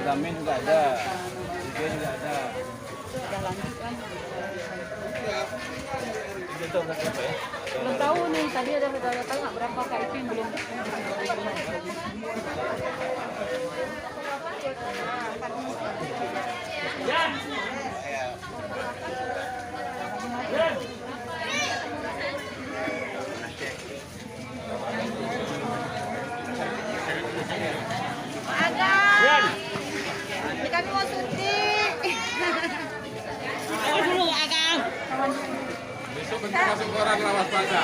vitamin juga ada, juga ada. Udah lanjut kan? Itu berapa ya? Belum tahu nih, tadi ada tahu nggak berapa Kak Ipin belum. Agak. Ini kami mau syuting. Ayo dulu Agak. Besok bentuk masuk koran lawas pada.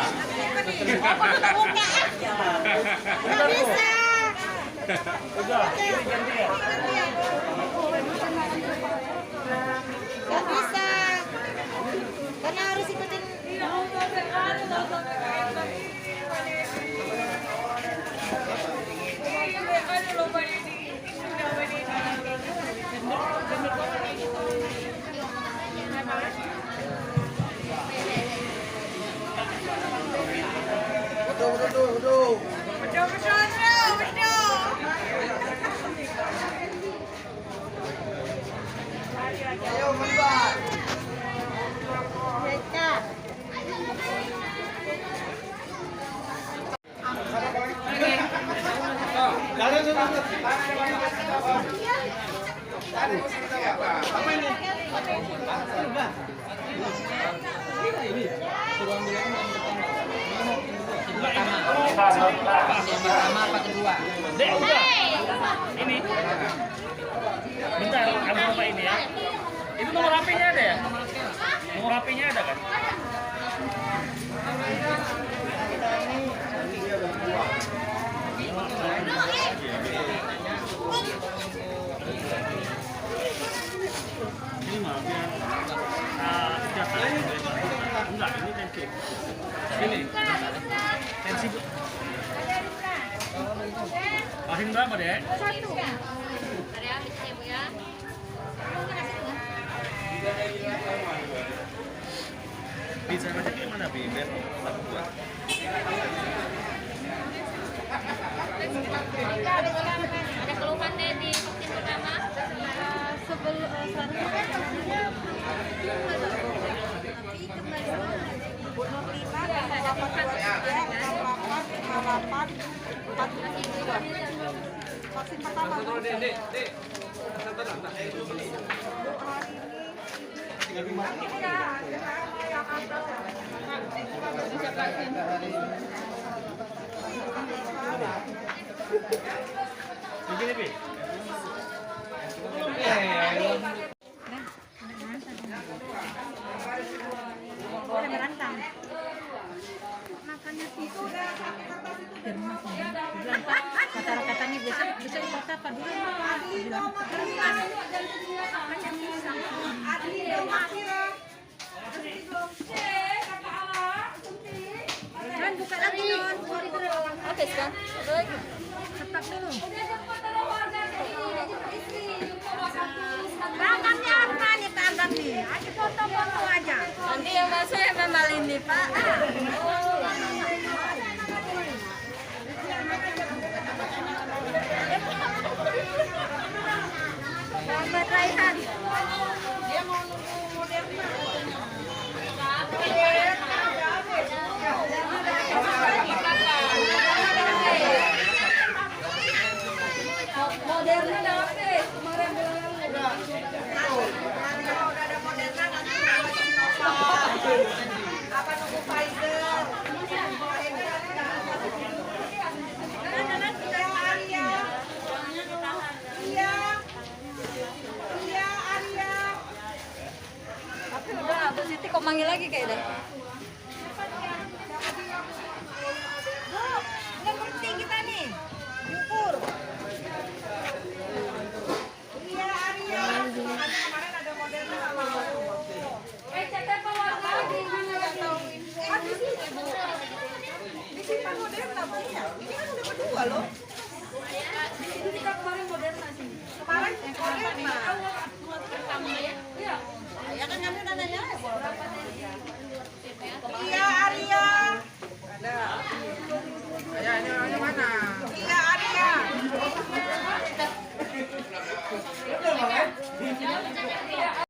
Nggak bisa. Udah, ini ganti ya. Nggak bisa. Karena harus ikutin. Betul. Ayo Mbak. Cek. Pertama apa kedua? Dek, udah. Ini. Bentar, kamu coba ini ya. Itu nomor HP-nya ada ya? Nomor HP-nya ada kan? Ini mah biar enggak, ini tensi. Ini tensi. Pasin berapa, Dek? Satu. Bisa aja kayak mana, Bi? Biar aku buat. Ada keluhan deh di vaksin pertama? Sebelum vaksin pertama Begini, Bi. boleh merancang. Makannya itu kata-katanya biasa dipaksa apa dulu Don, buka lagi Don. Habis kan? Ada lagi? Cetak dulu. Ragamnya apa nih Pak Agam nih? Ayo foto-foto aja. Nanti yang masuk yang memang ini Pak. Selamat Raihan. Dia mau nunggu Moderna. Moderna udah habis. Kemarin udah ada Moderna nanti apa nunggu Pfizer. Tapi udah, Bu Siti kok manggil lagi kayaknya.